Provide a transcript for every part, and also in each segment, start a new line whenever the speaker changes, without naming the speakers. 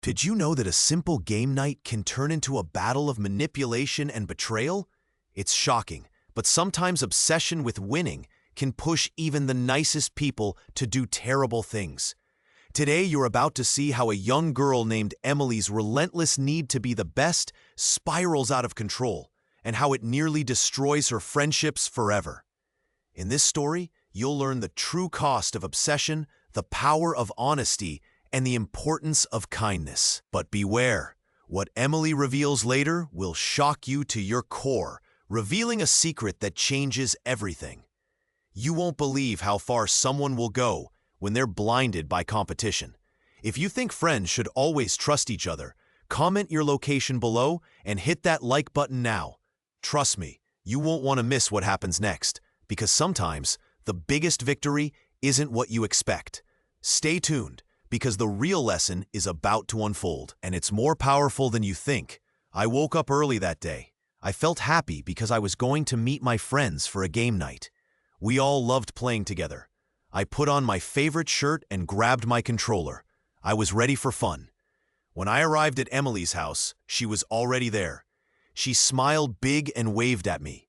Did you know that a simple game night can turn into a battle of manipulation and betrayal? It's shocking, but sometimes obsession with winning can push even the nicest people to do terrible things. Today, you're about to see how a young girl named Emily's relentless need to be the best spirals out of control, and how it nearly destroys her friendships forever. In this story, you'll learn the true cost of obsession, the power of honesty, and the importance of kindness. But beware, what Emily reveals later will shock you to your core, revealing a secret that changes everything. You won't believe how far someone will go when they're blinded by competition. If you think friends should always trust each other, comment your location below and hit that like button now. Trust me, you won't want to miss what happens next, because sometimes the biggest victory isn't what you expect. Stay tuned, because the real lesson is about to unfold, and it's more powerful than you think. I woke up early that day. I felt happy because I was going to meet my friends for a game night. We all loved playing together. I put on my favorite shirt and grabbed my controller. I was ready for fun. When I arrived at Emily's house, she was already there. She smiled big and waved at me.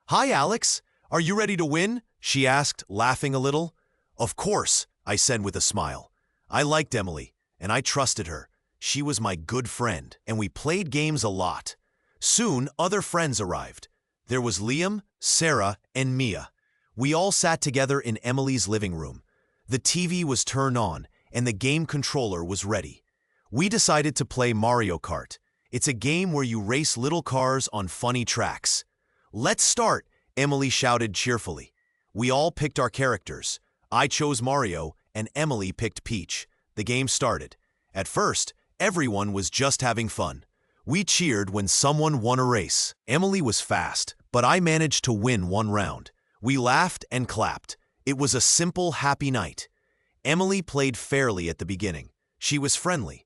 "Hi, Alex. Are you ready to win?" she asked, laughing a little. "Of course," I said with a smile. I liked Emily, and I trusted her. She was my good friend, and we played games a lot. Soon, other friends arrived. There was Liam, Sarah, and Mia. We all sat together in Emily's living room. The TV was turned on, and the game controller was ready. We decided to play Mario Kart. It's a game where you race little cars on funny tracks. "Let's start," Emily shouted cheerfully. We all picked our characters. I chose Mario, and Emily picked Peach. The game started. At first, everyone was just having fun. We cheered when someone won a race. Emily was fast, but I managed to win one round. We laughed and clapped. It was a simple, happy night. Emily played fairly at the beginning. She was friendly.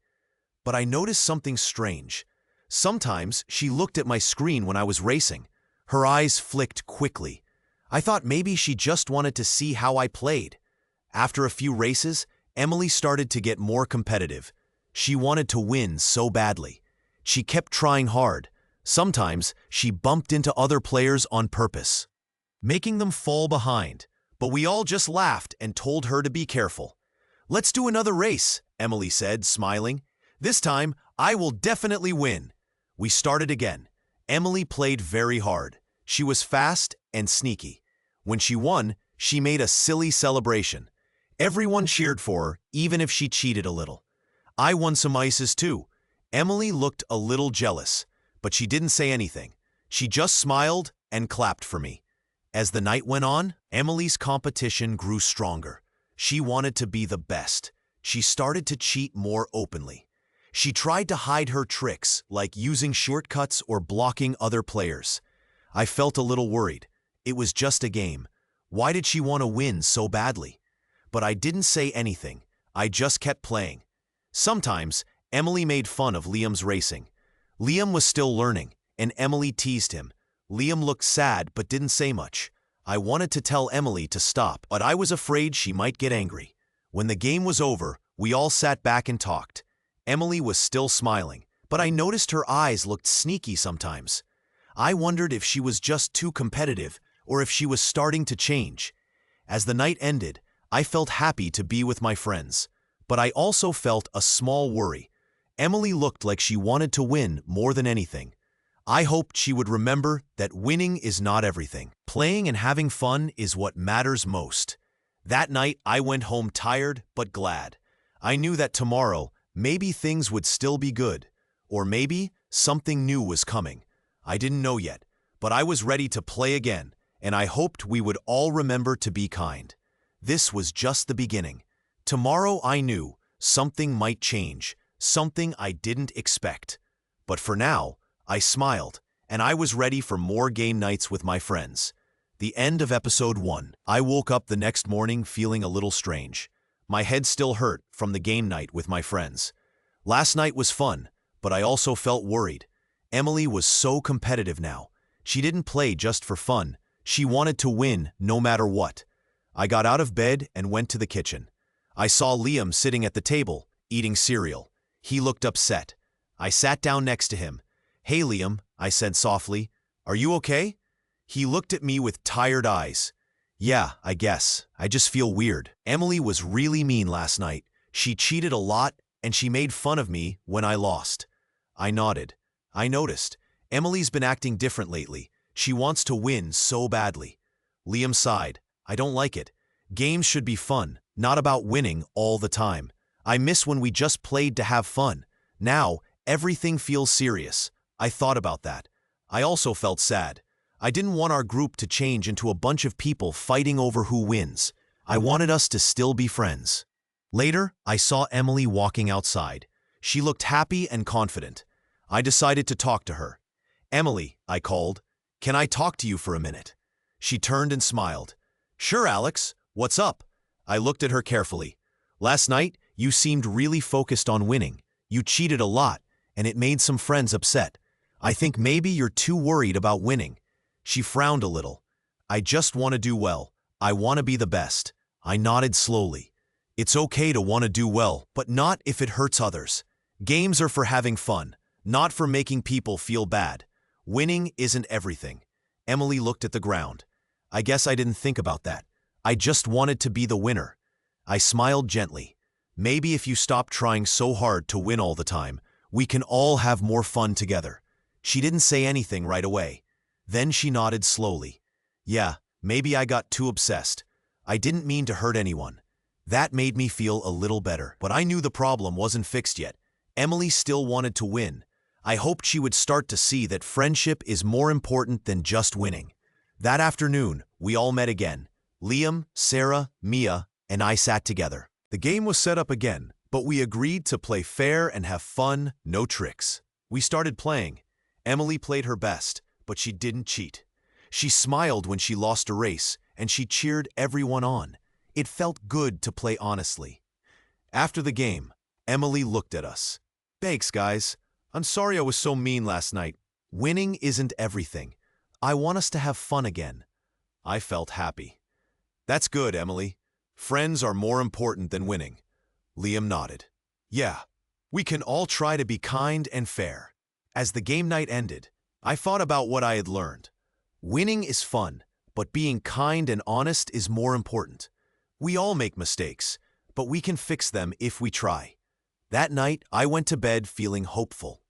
But I noticed something strange. Sometimes she looked at my screen when I was racing. Her eyes flicked quickly. I thought maybe she just wanted to see how I played. After a few races, Emily started to get more competitive. She wanted to win so badly. She kept trying hard. Sometimes she bumped into other players on purpose, making them fall behind. But we all just laughed and told her to be careful. "Let's do another race," Emily said, smiling. "This time, I will definitely win." We started again. Emily played very hard. She was fast and sneaky. When she won, she made a silly celebration. Everyone cheered for her, even if she cheated a little. I won some ices too. Emily looked a little jealous, but she didn't say anything. She just smiled and clapped for me. As the night went on, Emily's competition grew stronger. She wanted to be the best. She started to cheat more openly. She tried to hide her tricks, like using shortcuts or blocking other players. I felt a little worried. It was just a game. Why did she want to win so badly? But I didn't say anything. I just kept playing. Sometimes, Emily made fun of Liam's racing. Liam was still learning, and Emily teased him. Liam looked sad but didn't say much. I wanted to tell Emily to stop, but I was afraid she might get angry. When the game was over, we all sat back and talked. Emily was still smiling, but I noticed her eyes looked sneaky sometimes. I wondered if she was just too competitive or if she was starting to change. As the night ended, I felt happy to be with my friends, but I also felt a small worry. Emily looked like she wanted to win more than anything. I hoped she would remember that winning is not everything. Playing and having fun is what matters most. That night, I went home tired but glad. I knew that tomorrow, maybe things would still be good, or maybe something new was coming. I didn't know yet, but I was ready to play again, and I hoped we would all remember to be kind. This was just the beginning. Tomorrow I knew something might change, something I didn't expect. But for now, I smiled, and I was ready for more game nights with my friends. The end of episode 1. I woke up the next morning feeling a little strange. My head still hurt from the game night with my friends. Last night was fun, but I also felt worried. Emily was so competitive now. She didn't play just for fun. She wanted to win no matter what. I got out of bed and went to the kitchen. I saw Liam sitting at the table, eating cereal. He looked upset. I sat down next to him. "Hey, Liam," I said softly. "Are you okay?" He looked at me with tired eyes. "Yeah, I guess. I just feel weird. Emily was really mean last night. She cheated a lot, and she made fun of me when I lost." I nodded. I noticed. Emily's been acting different lately. She wants to win so badly. Liam sighed. "I don't like it. Games should be fun, not about winning all the time. I miss when we just played to have fun. Now, everything feels serious." I thought about that. I also felt sad. I didn't want our group to change into a bunch of people fighting over who wins. I wanted us to still be friends. Later, I saw Emily walking outside. She looked happy and confident. I decided to talk to her. "Emily," I called, "can I talk to you for a minute?" She turned and smiled. "Sure, Alex. What's up?" I looked at her carefully. "Last night, you seemed really focused on winning. You cheated a lot, and it made some friends upset. I think maybe you're too worried about winning." She frowned a little. "I just want to do well. I want to be the best." I nodded slowly. "It's okay to want to do well, but not if it hurts others. Games are for having fun, not for making people feel bad. Winning isn't everything." Emily looked at the ground. "I guess I didn't think about that. I just wanted to be the winner." I smiled gently. "Maybe if you stop trying so hard to win all the time, we can all have more fun together." She didn't say anything right away. Then she nodded slowly. "Yeah, maybe I got too obsessed. I didn't mean to hurt anyone." That made me feel a little better, but I knew the problem wasn't fixed yet. Emily still wanted to win. I hoped she would start to see that friendship is more important than just winning. That afternoon, we all met again. Liam, Sarah, Mia, and I sat together. The game was set up again, but we agreed to play fair and have fun, no tricks. We started playing. Emily played her best, but she didn't cheat. She smiled when she lost a race, and she cheered everyone on. It felt good to play honestly. After the game, Emily looked at us. "Thanks, guys. I'm sorry I was so mean last night. Winning isn't everything. I want us to have fun again." I felt happy. "That's good, Emily. Friends are more important than winning." Liam nodded. "Yeah, we can all try to be kind and fair." As the game night ended, I thought about what I had learned. Winning is fun, but being kind and honest is more important. We all make mistakes, but we can fix them if we try. That night, I went to bed feeling hopeful.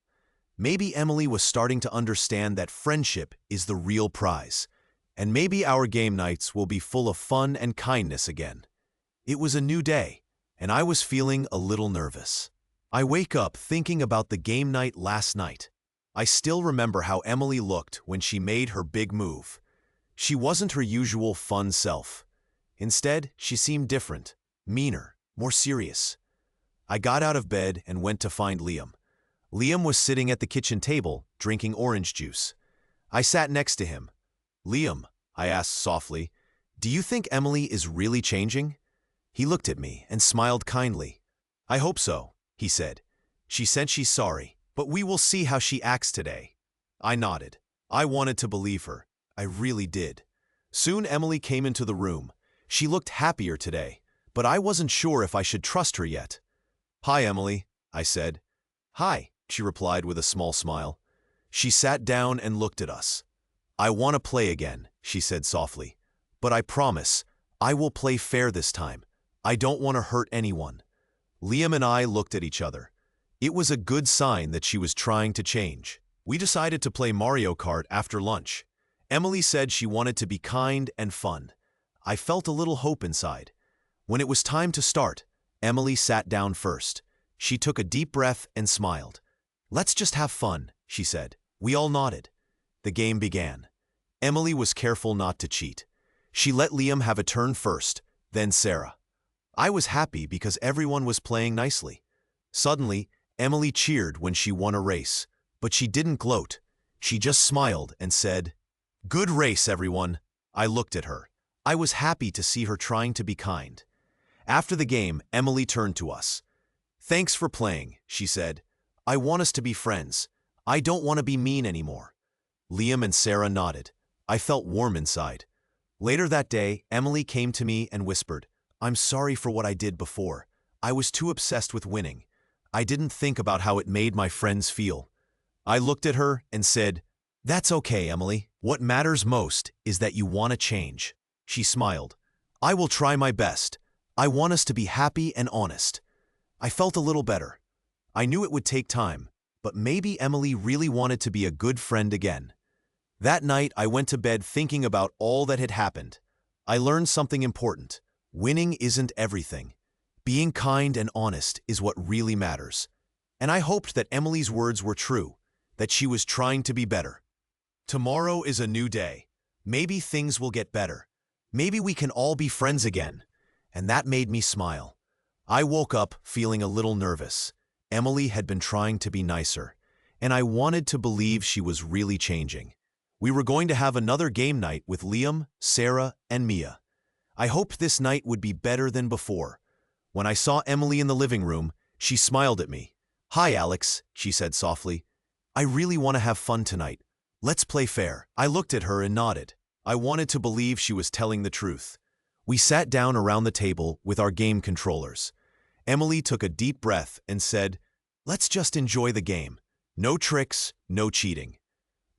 Maybe Emily was starting to understand that friendship is the real prize, and maybe our game nights will be full of fun and kindness again. It was a new day, and I was feeling a little nervous. I wake up thinking about the game night last night. I still remember how Emily looked when she made her big move. She wasn't her usual fun self. Instead, she seemed different, meaner, more serious. I got out of bed and went to find Liam. Liam was sitting at the kitchen table, drinking orange juice. I sat next to him. "Liam," I asked softly, "do you think Emily is really changing?" He looked at me and smiled kindly. "I hope so," he said. "She said she's sorry, but we will see how she acts today." I nodded. I wanted to believe her. I really did. Soon Emily came into the room. She looked happier today, but I wasn't sure if I should trust her yet. "Hi, Emily," I said. "Hi," she replied with a small smile. She sat down and looked at us. "I want to play again," she said softly. "But I promise, I will play fair this time. I don't want to hurt anyone." Liam and I looked at each other. It was a good sign that she was trying to change. We decided to play Mario Kart after lunch. Emily said she wanted to be kind and fun. I felt a little hope inside. When it was time to start, Emily sat down first. She took a deep breath and smiled. "Let's just have fun," she said. We all nodded. The game began. Emily was careful not to cheat. She let Liam have a turn first, then Sarah. I was happy because everyone was playing nicely. Suddenly, Emily cheered when she won a race, but she didn't gloat. She just smiled and said, "Good race, everyone." I looked at her. I was happy to see her trying to be kind. After the game, Emily turned to us. "Thanks for playing," she said. "I want us to be friends. I don't want to be mean anymore." Liam and Sarah nodded. I felt warm inside. Later that day, Emily came to me and whispered, "I'm sorry for what I did before. I was too obsessed with winning. I didn't think about how it made my friends feel. I looked at her and said, "That's okay, Emily. What matters most is that you want to change." She smiled. "I will try my best. I want us to be happy and honest." I felt a little better. I knew it would take time, but maybe Emily really wanted to be a good friend again. That night, I went to bed thinking about all that had happened. I learned something important. Winning isn't everything. Being kind and honest is what really matters. And I hoped that Emily's words were true, that she was trying to be better. Tomorrow is a new day. Maybe things will get better. Maybe we can all be friends again. And that made me smile. I woke up feeling a little nervous. Emily had been trying to be nicer, and I wanted to believe she was really changing. We were going to have another game night with Liam, Sarah, and Mia. I hoped this night would be better than before. When I saw Emily in the living room, she smiled at me. "Hi, Alex," she said softly. "I really want to have fun tonight. Let's play fair." I looked at her and nodded. I wanted to believe she was telling the truth. We sat down around the table with our game controllers. Emily took a deep breath and said, "Let's just enjoy the game. No tricks, no cheating."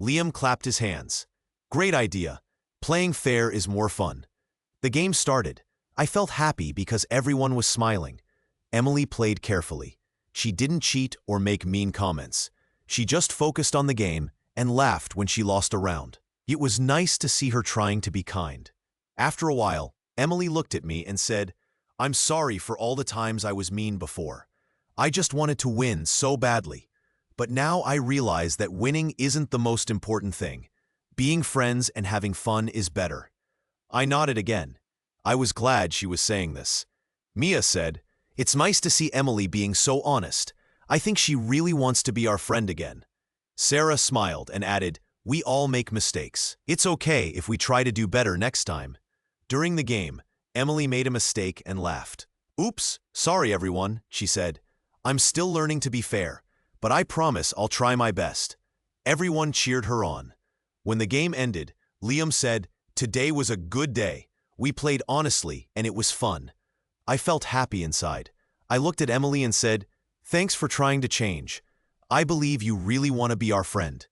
Liam clapped his hands. "Great idea. Playing fair is more fun." The game started. I felt happy because everyone was smiling. Emily played carefully. She didn't cheat or make mean comments. She just focused on the game and laughed when she lost a round. It was nice to see her trying to be kind. After a while, Emily looked at me and said, "I'm sorry for all the times I was mean before. I just wanted to win so badly. But now I realize that winning isn't the most important thing. Being friends and having fun is better." I nodded again. I was glad she was saying this. Mia said, "It's nice to see Emily being so honest. I think she really wants to be our friend again." Sarah smiled and added, "We all make mistakes. It's okay if we try to do better next time." During the game, Emily made a mistake and laughed. "Oops, sorry everyone," she said. "I'm still learning to be fair, but I promise I'll try my best." Everyone cheered her on. When the game ended, Liam said, "Today was a good day. We played honestly and it was fun." I felt happy inside. I looked at Emily and said, "Thanks for trying to change. I believe you really want to be our friend."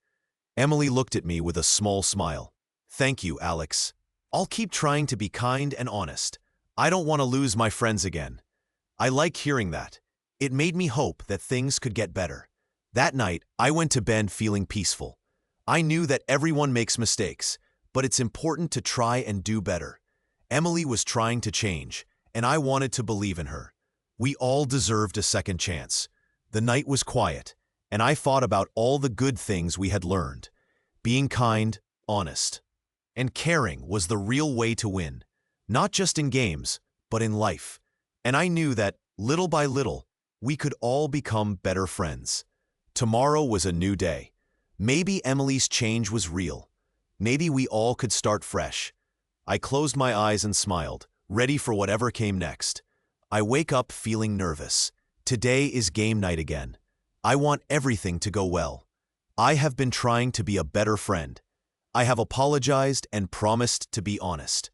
Emily looked at me with a small smile. "Thank you, Alex. I'll keep trying to be kind and honest. I don't want to lose my friends again." I like hearing that. It made me hope that things could get better. That night, I went to bed feeling peaceful. I knew that everyone makes mistakes, but it's important to try and do better. Emily was trying to change, and I wanted to believe in her. We all deserved a second chance. The night was quiet, and I thought about all the good things we had learned. Being kind, honest, and caring was the real way to win, not just in games, but in life. And I knew that, little by little, we could all become better friends. Tomorrow was a new day. Maybe Emily's change was real. Maybe we all could start fresh. I closed my eyes and smiled, ready for whatever came next. I wake up feeling nervous. Today is game night again. I want everything to go well. I have been trying to be a better friend. I have apologized and promised to be honest.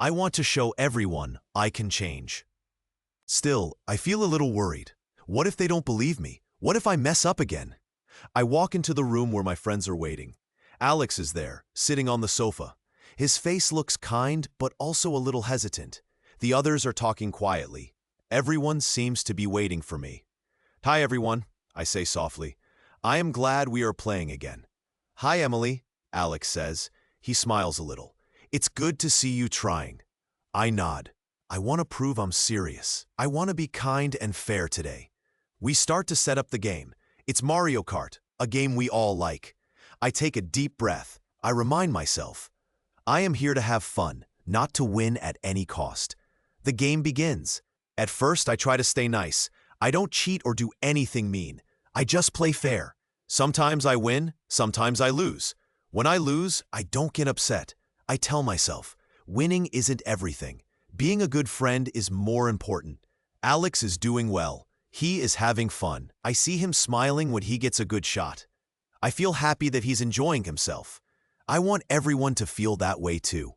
I want to show everyone I can change. Still, I feel a little worried. What if they don't believe me? What if I mess up again? I walk into the room where my friends are waiting. Alex is there, sitting on the sofa. His face looks kind, but also a little hesitant. The others are talking quietly. Everyone seems to be waiting for me. "Hi, everyone," I say softly. "I am glad we are playing again." "Hi, Emily," Alex says. He smiles a little. "It's good to see you trying." I nod. I want to prove I'm serious. I want to be kind and fair today. We start to set up the game. It's Mario Kart, a game we all like. I take a deep breath. I remind myself, I am here to have fun, not to win at any cost. The game begins. At first, I try to stay nice. I don't cheat or do anything mean. I just play fair. Sometimes I win, sometimes I lose. When I lose, I don't get upset. I tell myself, winning isn't everything. Being a good friend is more important. Alex is doing well. He is having fun. I see him smiling when he gets a good shot. I feel happy that he's enjoying himself. I want everyone to feel that way too.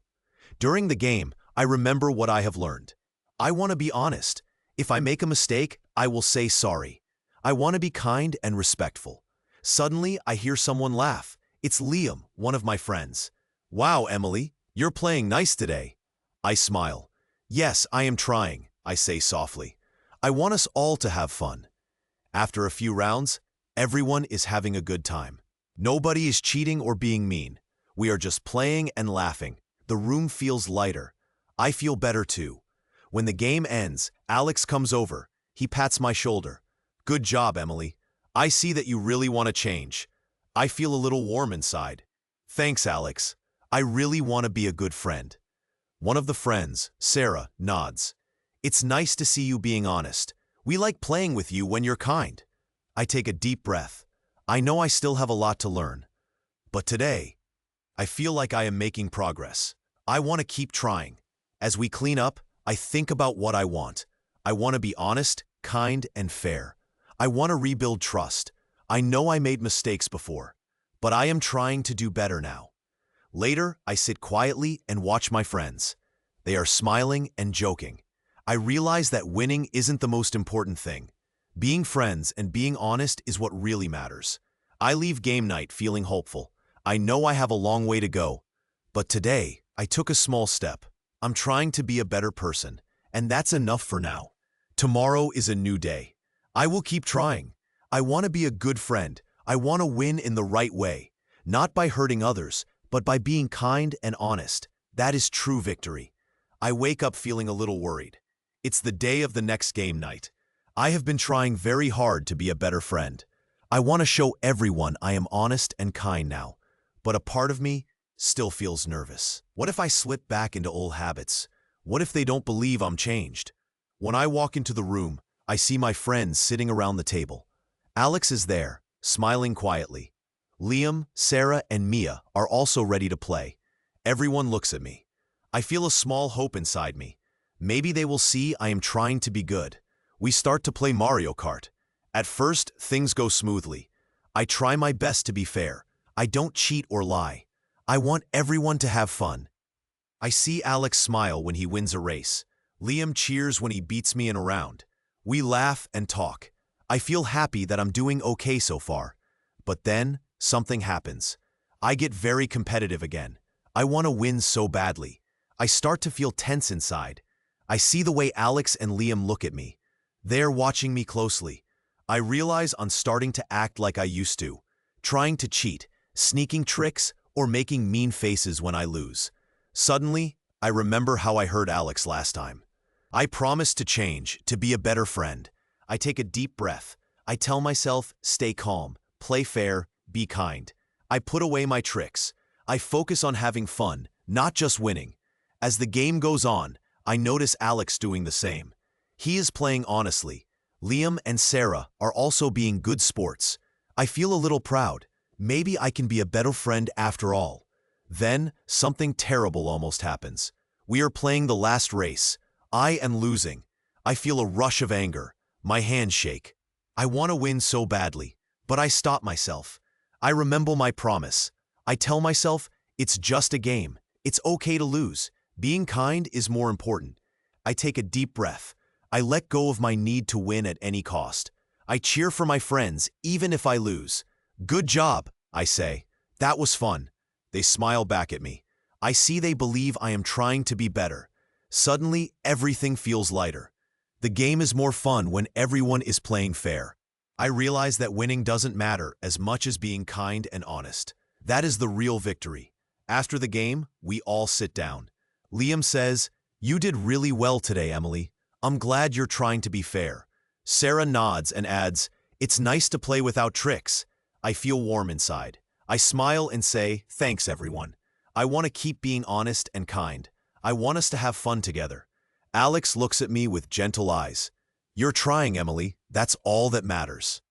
During the game, I remember what I have learned. I want to be honest. If I make a mistake, I will say sorry. I want to be kind and respectful. Suddenly, I hear someone laugh. It's Liam, one of my friends. Wow, Emily, you're playing nice today. I smile. Yes, I am trying, I say softly. I want us all to have fun. After a few rounds, everyone is having a good time. Nobody is cheating or being mean. We are just playing and laughing. The room feels lighter. I feel better too. When the game ends, Alex comes over. He pats my shoulder. Good job, Emily. I see that you really want to change. I feel a little warm inside. Thanks, Alex. I really want to be a good friend. One of the friends, Sarah, nods. It's nice to see you being honest. We like playing with you when you're kind. I take a deep breath. I know I still have a lot to learn. But today, I feel like I am making progress. I want to keep trying. As we clean up, I think about what I want. I want to be honest, kind, and fair. I want to rebuild trust. I know I made mistakes before, but I am trying to do better now. Later, I sit quietly and watch my friends. They are smiling and joking. I realize that winning isn't the most important thing. Being friends and being honest is what really matters. I leave game night feeling hopeful. I know I have a long way to go. But today, I took a small step. I'm trying to be a better person, and that's enough for now. Tomorrow is a new day. I will keep trying. I want to be a good friend. I want to win in the right way, not by hurting others, but by being kind and honest. That is true victory. I wake up feeling a little worried. It's the day of the next game night. I have been trying very hard to be a better friend. I want to show everyone I am honest and kind now, but a part of me still feels nervous. What if I slip back into old habits? What if they don't believe I'm changed? When I walk into the room, I see my friends sitting around the table. Alex is there, smiling quietly. Liam, Sarah, and Mia are also ready to play. Everyone looks at me. I feel a small hope inside me. Maybe they will see I am trying to be good. We start to play Mario Kart. At first, things go smoothly. I try my best to be fair. I don't cheat or lie. I want everyone to have fun. I see Alex smile when he wins a race. Liam cheers when he beats me in a round. We laugh and talk. I feel happy that I'm doing okay so far. But then, something happens. I get very competitive again. I want to win so badly. I start to feel tense inside. I see the way Alex and Liam look at me. They're watching me closely. I realize I'm starting to act like I used to, trying to cheat, sneaking tricks, or making mean faces when I lose. Suddenly, I remember how I hurt Alex last time. I promised to change, to be a better friend. I take a deep breath. I tell myself, stay calm, play fair, be kind. I put away my tricks. I focus on having fun, not just winning. As the game goes on, I notice Alex doing the same. He is playing honestly. Liam and Sarah are also being good sports. I feel a little proud. Maybe I can be a better friend after all. Then, something terrible almost happens. We are playing the last race. I am losing. I feel a rush of anger. My hands shake. I want to win so badly, but I stop myself. I remember my promise. I tell myself, it's just a game. It's okay to lose. Being kind is more important. I take a deep breath. I let go of my need to win at any cost. I cheer for my friends, even if I lose. Good job, I say. That was fun. They smile back at me. I see they believe I am trying to be better. Suddenly, everything feels lighter. The game is more fun when everyone is playing fair. I realize that winning doesn't matter as much as being kind and honest. That is the real victory. After the game, we all sit down. Liam says, "You did really well today, Emily. I'm glad you're trying to be fair." Sarah nods and adds, "It's nice to play without tricks." I feel warm inside. I smile and say, "Thanks, everyone. I want to keep being honest and kind. I want us to have fun together." Alex looks at me with gentle eyes. "You're trying, Emily. That's all that matters."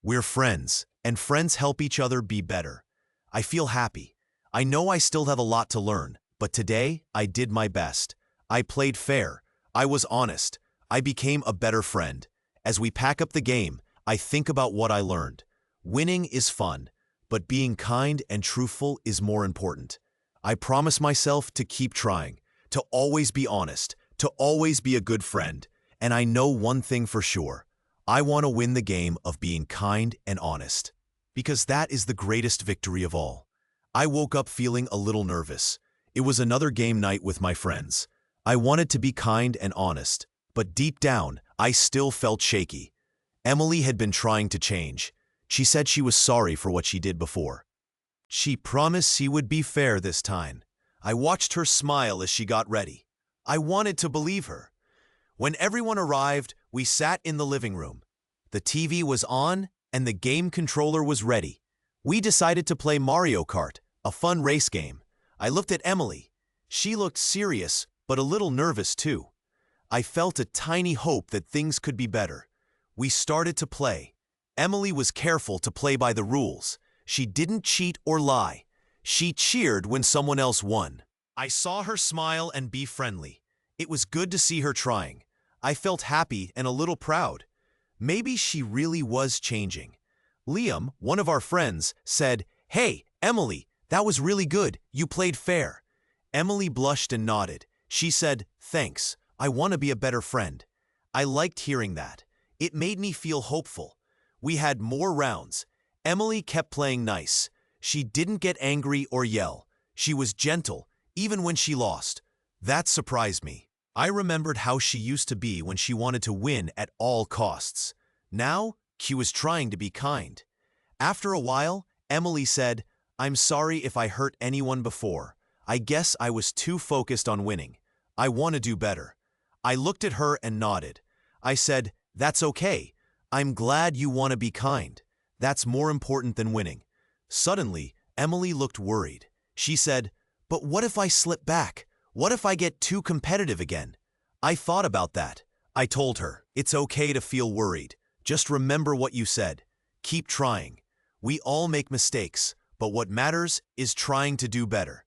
We're friends, and friends help each other be better. I feel happy. I know I still have a lot to learn, but today I did my best. I played fair. I was honest. I became a better friend. As we pack up the game, I think about what I learned. Winning is fun, but being kind and truthful is more important. I promise myself to keep trying, to always be honest, to always be a good friend. And I know one thing for sure. I want to win the game of being kind and honest, because that is the greatest victory of all. I woke up feeling a little nervous. It was another game night with my friends. I wanted to be kind and honest, but deep down, I still felt shaky. Emily had been trying to change. She said she was sorry for what she did before. She promised she would be fair this time. I watched her smile as she got ready. I wanted to believe her. When everyone arrived, we sat in the living room. The TV was on, and the game controller was ready. We decided to play Mario Kart, a fun race game. I looked at Emily. She looked serious, but a little nervous too. I felt a tiny hope that things could be better. We started to play. Emily was careful to play by the rules. She didn't cheat or lie. She cheered when someone else won. I saw her smile and be friendly. It was good to see her trying. I felt happy and a little proud. Maybe she really was changing. Liam, one of our friends, said, "Hey, Emily, that was really good. You played fair." Emily blushed and nodded. She said, "Thanks. I want to be a better friend." I liked hearing that. It made me feel hopeful. We had more rounds. Emily kept playing nice. She didn't get angry or yell. She was gentle, even when she lost. That surprised me. I remembered how she used to be when she wanted to win at all costs. Now, she was trying to be kind. After a while, Emily said, "I'm sorry if I hurt anyone before. I guess I was too focused on winning. I want to do better." I looked at her and nodded. I said, "That's okay. I'm glad you want to be kind. That's more important than winning." Suddenly, Emily looked worried. She said, "But what if I slip back? What if I get too competitive again?" I thought about that. I told her, "It's okay to feel worried. Just remember what you said. Keep trying. We all make mistakes, but what matters is trying to do better."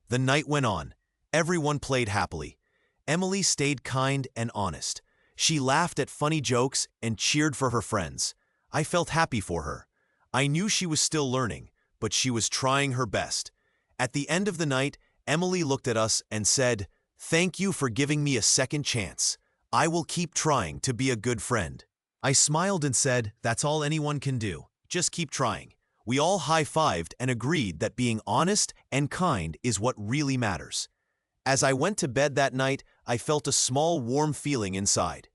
The night went on. Everyone played happily. Emily stayed kind and honest. She laughed at funny jokes and cheered for her friends. I felt happy for her. I knew she was still learning, but she was trying her best. At the end of the night, Emily looked at us and said, "Thank you for giving me a second chance. I will keep trying to be a good friend." I smiled and said, "That's all anyone can do. Just keep trying." We all high-fived and agreed that being honest and kind is what really matters. As I went to bed that night, I felt a small warm feeling inside.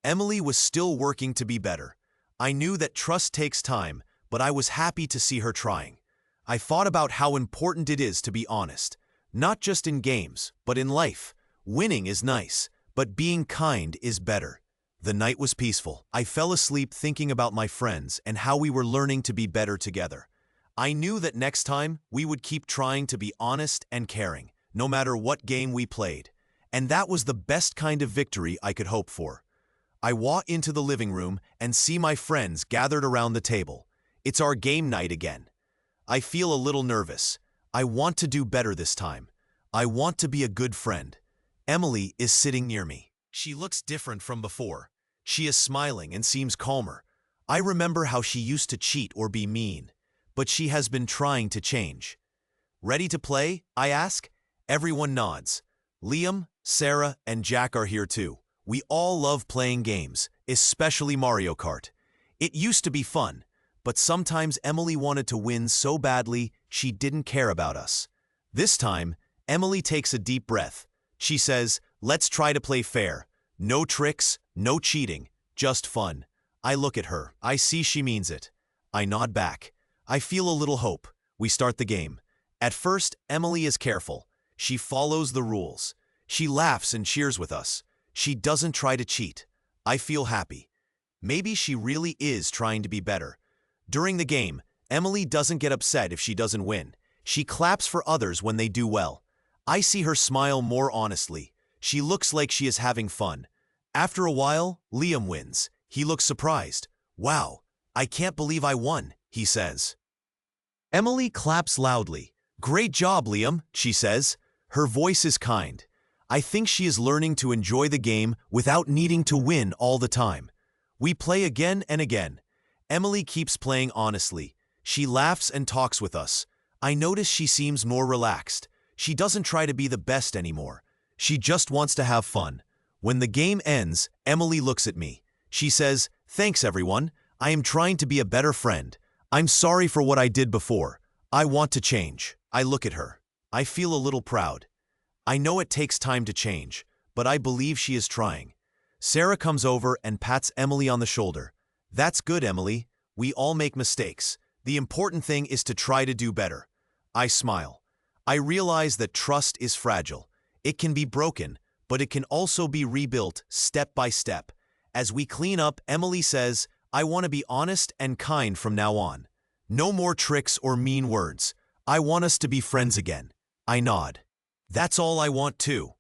Emily was still working to be better. I knew that trust takes time, but I was happy to see her trying. I thought about how important it is to be honest, not just in games, but in life. Winning is nice, but being kind is better. The night was peaceful. I fell asleep thinking about my friends and how we were learning to be better together. I knew that next time we would keep trying to be honest and caring, no matter what game we played. And that was the best kind of victory I could hope for. I walk into the living room and see my friends gathered around the table. It's our game night again. I feel a little nervous. I want to do better this time. I want to be a good friend. Emily is sitting near me. She looks different from before. She is smiling and seems calmer. I remember how she used to cheat or be mean, but she has been trying to change. "Ready to play?" I ask. Everyone nods. Liam, Sarah, and Jack are here too. We all love playing games, especially Mario Kart. It used to be fun, but sometimes Emily wanted to win so badly she didn't care about us. This time, Emily takes a deep breath. She says, "Let's try to play fair. No tricks, no cheating, just fun." I look at her. I see she means it. I nod back. I feel a little hope. We start the game. At first, Emily is careful. She follows the rules. She laughs and cheers with us. She doesn't try to cheat. I feel happy. Maybe she really is trying to be better. During the game, Emily doesn't get upset if she doesn't win. She claps for others when they do well. I see her smile more honestly. She looks like she is having fun. After a while, Liam wins. He looks surprised. "Wow, I can't believe I won," he says. Emily claps loudly. "Great job, Liam," she says. Her voice is kind. I think she is learning to enjoy the game without needing to win all the time. We play again and again. Emily keeps playing honestly. She laughs and talks with us. I notice she seems more relaxed. She doesn't try to be the best anymore. She just wants to have fun. When the game ends, Emily looks at me. She says, Thanks, everyone. I am trying to be a better friend. I'm sorry for what I did before. I want to change. I look at her. I feel a little proud. I know it takes time to change, but I believe she is trying. Sarah comes over and pats Emily on the shoulder. That's good, Emily. We all make mistakes. The important thing is to try to do better. I smile. I realize that trust is fragile. It can be broken, but it can also be rebuilt step by step. As we clean up, Emily says, I want to be honest and kind from now on. No more tricks or mean words. I want us to be friends again. I nod. That's all I want too.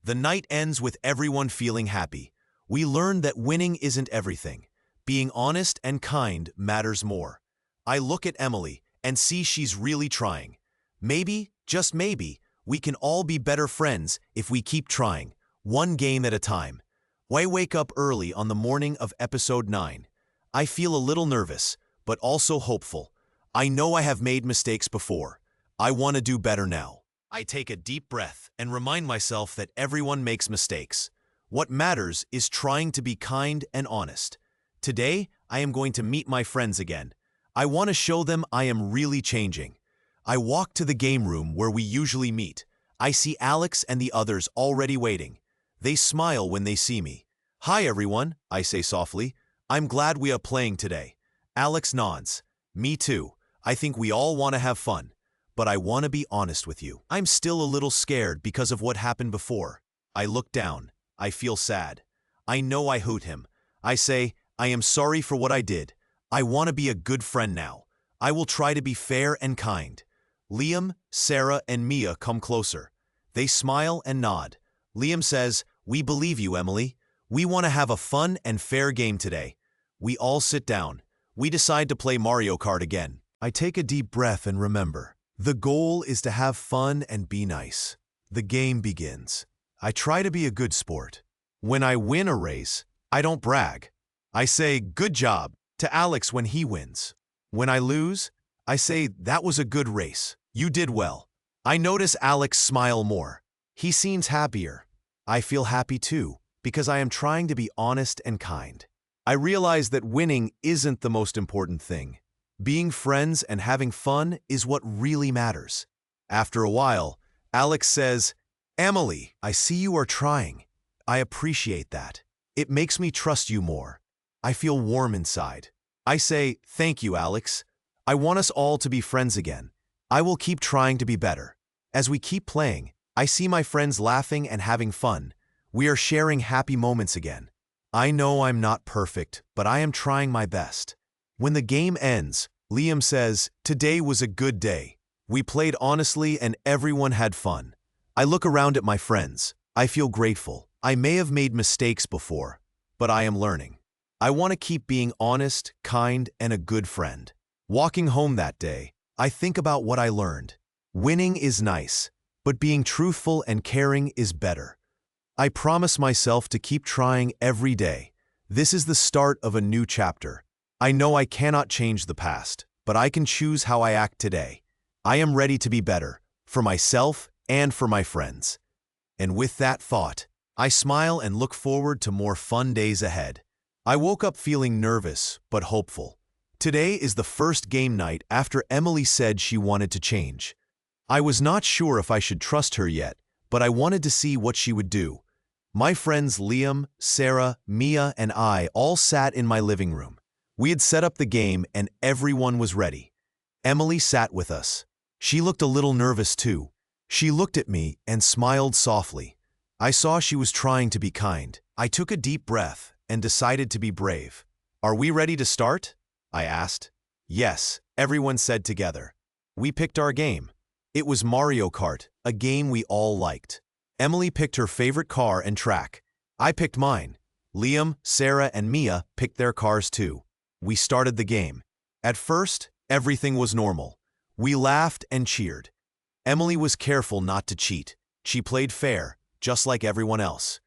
The night ends with everyone feeling happy. We learn that winning isn't everything. Being honest and kind matters more. I look at Emily and see she's really trying. Maybe, just maybe, we can all be better friends if we keep trying, one game at a time. I wake up early on the morning of episode 9. I feel a little nervous, but also hopeful. I know I have made mistakes before. I want to do better now. I take a deep breath and remind myself that everyone makes mistakes. What matters is trying to be kind and honest. Today, I am going to meet my friends again. I want to show them I am really changing. I walk to the game room where we usually meet. I see Alex and the others already waiting. They smile when they see me. Hi everyone, I say softly. I'm glad we are playing today. Alex nods. Me too. I think we all want to have fun. But I want to be honest with you. I'm still a little scared because of what happened before. I look down. I feel sad. I know I hurt him. I say, I am sorry for what I did. I want to be a good friend now. I will try to be fair and kind. Liam, Sarah, and Mia come closer. They smile and nod. Liam says, we believe you, Emily. We want to have a fun and fair game today. We all sit down. We decide to play Mario Kart again. I take a deep breath and remember. The goal is to have fun and be nice. The game begins. I try to be a good sport. When I win a race, I don't brag. I say, good job, to Alex when he wins. When I lose, I say, that was a good race. You did well. I notice Alex smile more. He seems happier. I feel happy too, because I am trying to be honest and kind. I realize that winning isn't the most important thing. Being friends and having fun is what really matters. After a while, Alex says, Emily, I see you are trying. I appreciate that. It makes me trust you more. I feel warm inside. I say, thank you, Alex. I want us all to be friends again. I will keep trying to be better. As we keep playing, I see my friends laughing and having fun. We are sharing happy moments again. I know I'm not perfect, but I am trying my best. When the game ends, Liam says, today was a good day. We played honestly and everyone had fun. I look around at my friends. I feel grateful. I may have made mistakes before, but I am learning. I want to keep being honest, kind, and a good friend. Walking home that day, I think about what I learned. Winning is nice, but being truthful and caring is better. I promise myself to keep trying every day. This is the start of a new chapter. I know I cannot change the past, but I can choose how I act today. I am ready to be better, for myself and for my friends. And with that thought, I smile and look forward to more fun days ahead. I woke up feeling nervous, but hopeful. Today is the first game night after Emily said she wanted to change. I was not sure if I should trust her yet, but I wanted to see what she would do. My friends Liam, Sarah, Mia, and I all sat in my living room. We had set up the game and everyone was ready. Emily sat with us. She looked a little nervous too. She looked at me and smiled softly. I saw she was trying to be kind. I took a deep breath and decided to be brave. Are we ready to start? I asked. Yes, everyone said together. We picked our game. It was Mario Kart, a game we all liked. Emily picked her favorite car and track. I picked mine. Liam, Sarah, and Mia picked their cars too. We started the game. At first, everything was normal. We laughed and cheered. Emily was careful not to cheat. She played fair, just like everyone else.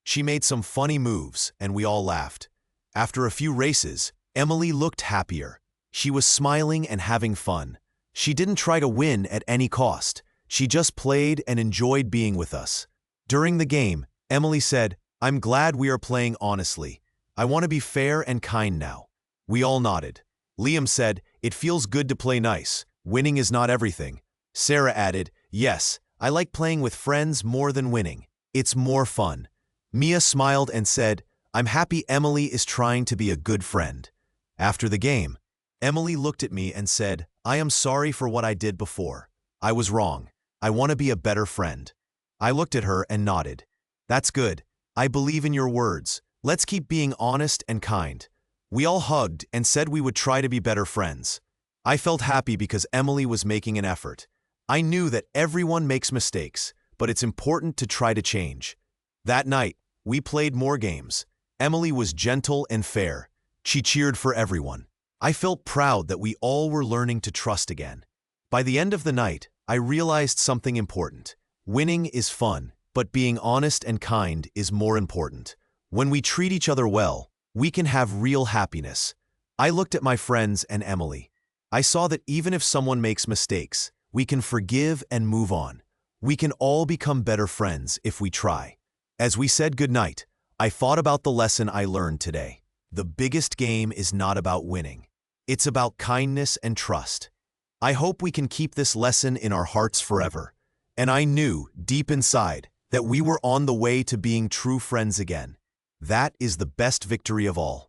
She made some funny moves, and we all laughed. After a few races, Emily looked happier. She was smiling and having fun. She didn't try to win at any cost. She just played and enjoyed being with us. During the game, Emily said, "I'm glad we are playing honestly. I want to be fair and kind now. We all nodded. Liam said, "It feels good to play nice. Winning is not everything." Sarah added, "Yes, I like playing with friends more than winning. It's more fun." Mia smiled and said, "I'm happy Emily is trying to be a good friend." After the game, Emily looked at me and said, "I am sorry for what I did before. I was wrong. I want to be a better friend." I looked at her and nodded. "That's good. I believe in your words. Let's keep being honest and kind." We all hugged and said we would try to be better friends. I felt happy because Emily was making an effort. I knew that everyone makes mistakes, but it's important to try to change. That night, we played more games. Emily was gentle and fair. She cheered for everyone. I felt proud that we all were learning to trust again. By the end of the night, I realized something important. Winning is fun, but being honest and kind is more important. When we treat each other well, we can have real happiness. I looked at my friends and Emily. I saw that even if someone makes mistakes, we can forgive and move on. We can all become better friends if we try. As we said goodnight, I thought about the lesson I learned today. The biggest game is not about winning. It's about kindness and trust. I hope we can keep this lesson in our hearts forever. And I knew, deep inside, that we were on the way to being true friends again. That is the best victory of all.